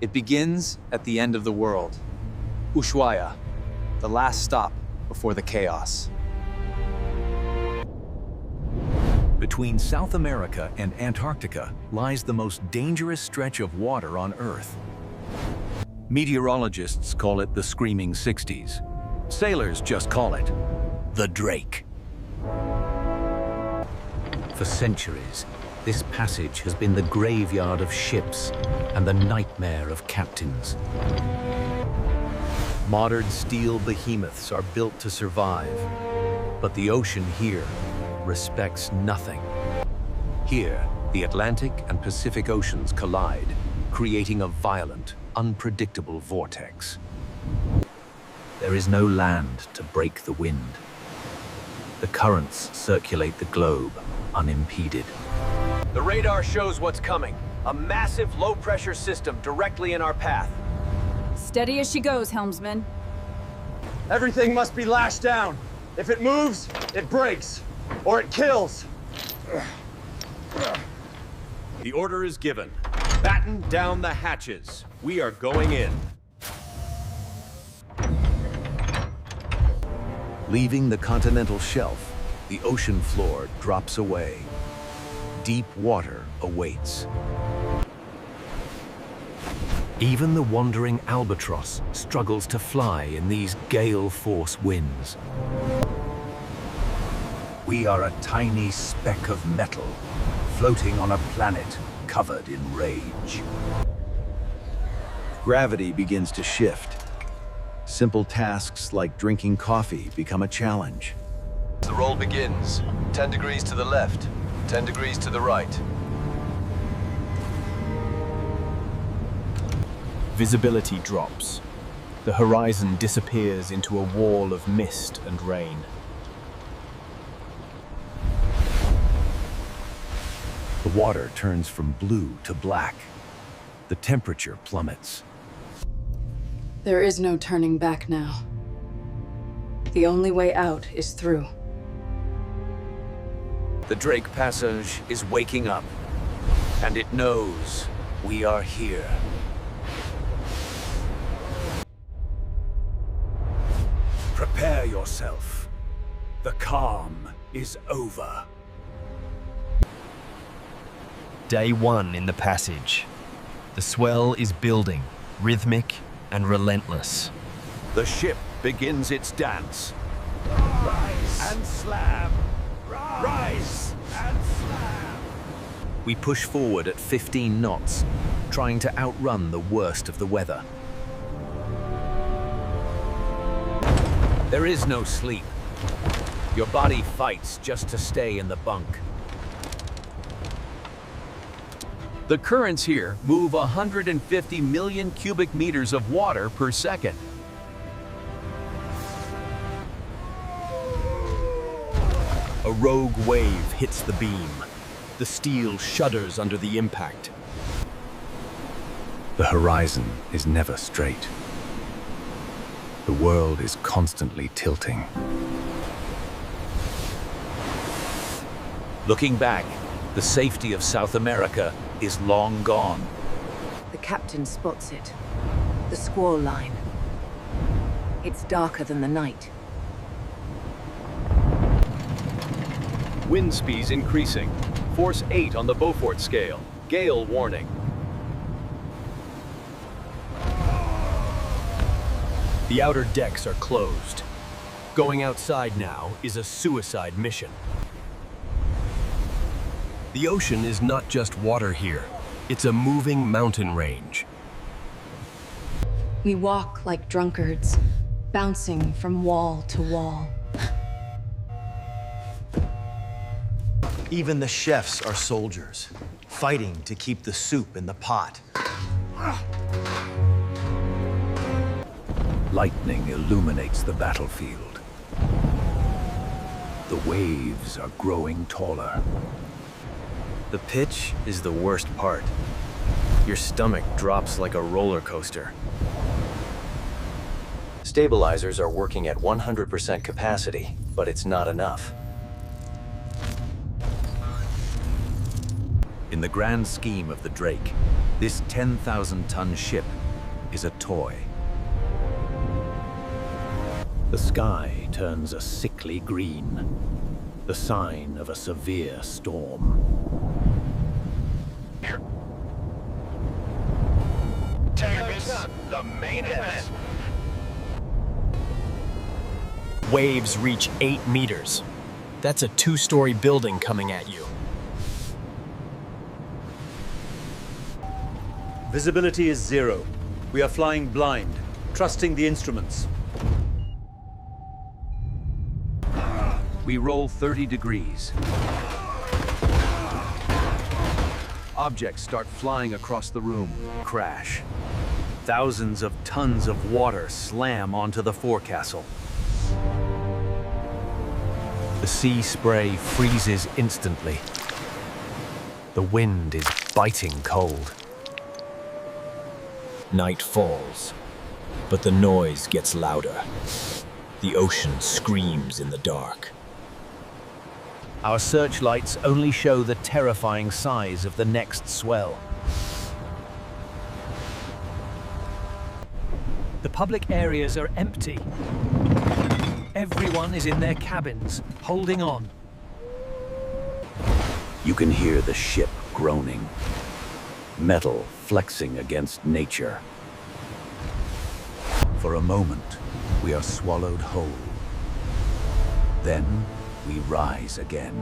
It begins at the end of the world. Ushuaia, the last stop before the chaos. Between South America and Antarctica lies the most dangerous stretch of water on Earth. Meteorologists call it the Screaming 60s. Sailors just call it the Drake. For centuries, this passage has been the graveyard of ships and the nightmare of captains. Modern steel behemoths are built to survive, but the ocean here respects nothing. Here, the Atlantic and Pacific Oceans collide, creating a violent, unpredictable vortex. There is no land to break the wind. The currents circulate the globe unimpeded. The radar shows what's coming. A massive low-pressure system directly in our path. Steady as she goes, helmsman. Everything must be lashed down. If it moves, it breaks, or it kills. The order is given. Batten down the hatches. We are going in. Leaving the continental shelf, the ocean floor drops away. Deep water awaits. Even the wandering albatross struggles to fly in these gale-force winds. We are a tiny speck of metal, floating on a planet covered in rage. Gravity begins to shift. Simple tasks like drinking coffee become a challenge. The roll begins. 10 degrees to the left, 10 degrees to the right. Visibility drops. The horizon disappears into a wall of mist and rain. The water turns from blue to black. The temperature plummets. There is no turning back now. The only way out is through. The Drake Passage is waking up, and it knows we are here. Prepare yourself. The calm is over. Day 1 in the passage. The swell is building, rhythmic and relentless. The ship begins its dance. Rise and slam. Rise and slam. We push forward at 15 knots, trying to outrun the worst of the weather. There is no sleep. Your body fights just to stay in the bunk. The currents here move 150 million cubic meters of water per second. A rogue wave hits the beam. The steel shudders under the impact. The horizon is never straight. The world is constantly tilting. Looking back, the safety of South America is long gone. The captain spots it. The squall line. It's darker than the night. Wind speeds increasing. Force 8 on the Beaufort scale. Gale warning. The outer decks are closed. Going outside now is a suicide mission. The ocean is not just water here. It's a moving mountain range. We walk like drunkards, bouncing from wall to wall. Even the chefs are soldiers, fighting to keep the soup in the pot. Lightning illuminates the battlefield. The waves are growing taller. The pitch is the worst part. Your stomach drops like a roller coaster. Stabilizers are working at 100% capacity, but it's not enough. In the grand scheme of the Drake, This 10,000-ton ship is a toy. The sky turns a sickly green, the sign of a severe storm. The main event. Waves reach 8 meters. That's a 2-story building coming at you. Visibility is 0. We are flying blind, trusting the instruments. We roll 30 degrees. Objects start flying across the room. Crash. Thousands of tons of water slam onto the forecastle. The sea spray freezes instantly. The wind is biting cold. Night falls, but the noise gets louder. The ocean screams in the dark. Our searchlights only show the terrifying size of the next swell. The public areas are empty. Everyone is in their cabins, holding on. You can hear the ship groaning, metal flexing against nature. For a moment, we are swallowed whole. Then, we rise again.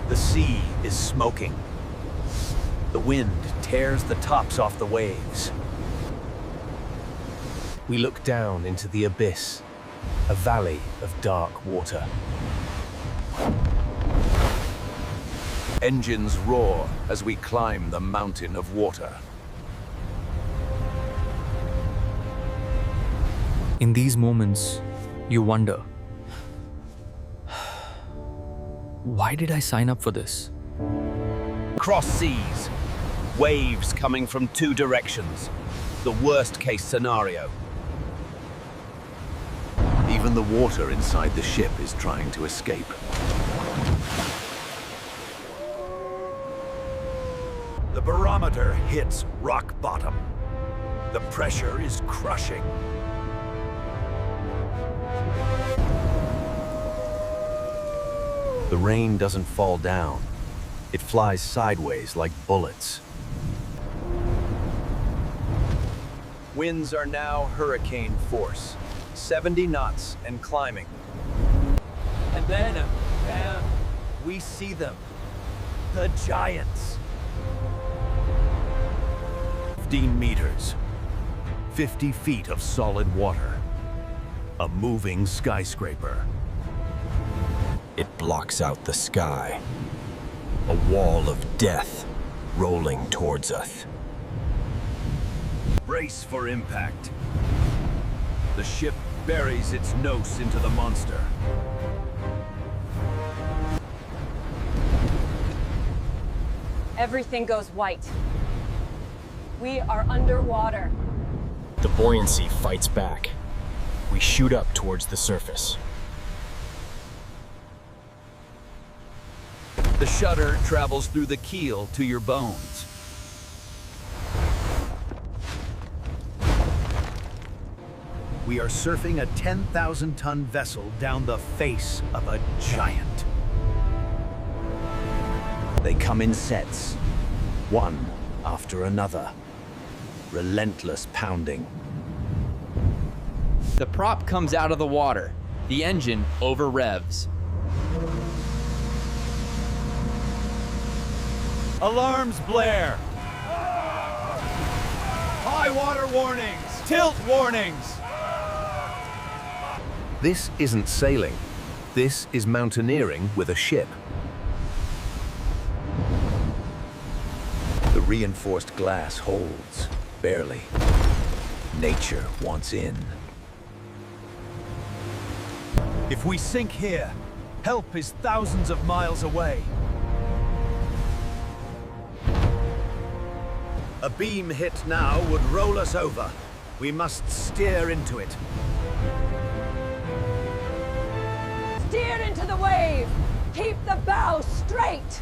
The sea is smoking. The wind tears the tops off the waves. We look down into the abyss, a valley of dark water. Engines roar as we climb the mountain of water. In these moments, you wonder, why did I sign up for this? Cross seas, waves coming from 2 directions, the worst case scenario. Even the water inside the ship is trying to escape. The barometer hits rock bottom. The pressure is crushing. The rain doesn't fall down. It flies sideways like bullets. Winds are now hurricane force, 70 knots and climbing. And then, bam, we see them. The giants. 15 meters, 50 feet of solid water, a moving skyscraper. It blocks out the sky. A wall of death rolling towards us. Brace for impact. The ship buries its nose into the monster. Everything goes white. We are underwater. The buoyancy fights back. We shoot up towards the surface. The shudder travels through the keel to your bones. We are surfing a 10,000-ton vessel down the face of a giant. They come in sets, one after another. Relentless pounding. The prop comes out of the water. The engine over-revs. Alarms blare. High water warnings. Tilt warnings. This isn't sailing. This is mountaineering with a ship. The reinforced glass holds, barely. Nature wants in. If we sink here, help is thousands of miles away. A beam hit now would roll us over. We must steer into it. Steer into the wave! Keep the bow straight!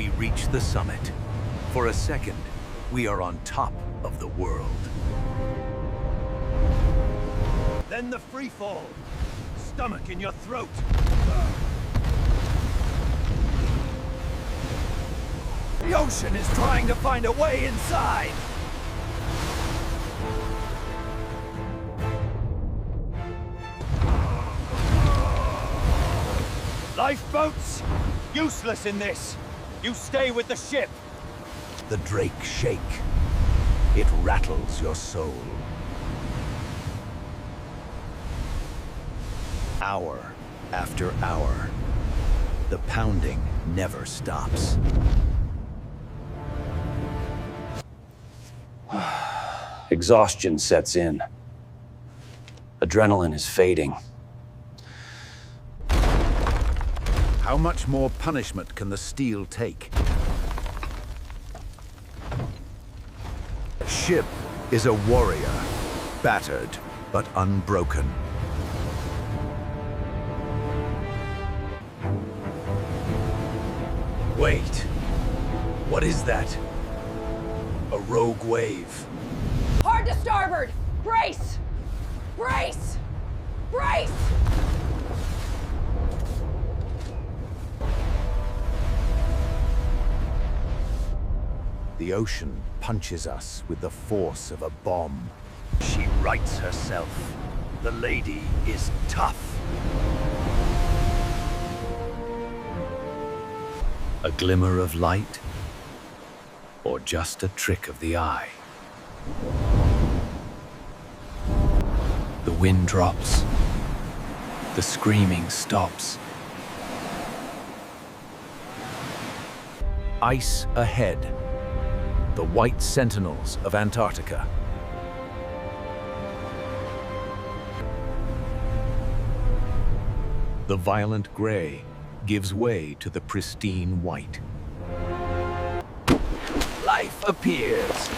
we reach the summit. For a second, we are on top of the world. Then the free fall. Stomach in your throat. The ocean is trying to find a way inside. Lifeboats? Useless in this. You stay with the ship. The drake shake. It rattles your soul. Hour after hour, the pounding never stops. Exhaustion sets in. Adrenaline is fading. How much more punishment can the steel take? Ship is a warrior, battered but unbroken. Wait, what is that? A rogue wave. Hard to starboard! Brace! Brace! Brace! The ocean punches us with the force of a bomb. She rights herself. The lady is tough. A glimmer of light, or just a trick of the eye. The wind drops. The screaming stops. Ice ahead. The white sentinels of Antarctica. The violent gray gives way to the pristine white. Life appears.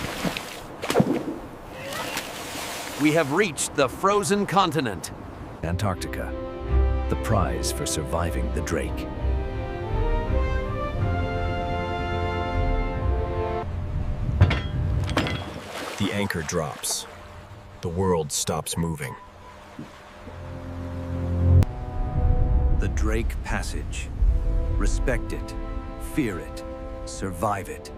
We have reached the frozen continent. Antarctica, the prize for surviving the drake. The anchor drops. The world stops moving. The Drake Passage. Respect it, fear it, survive it.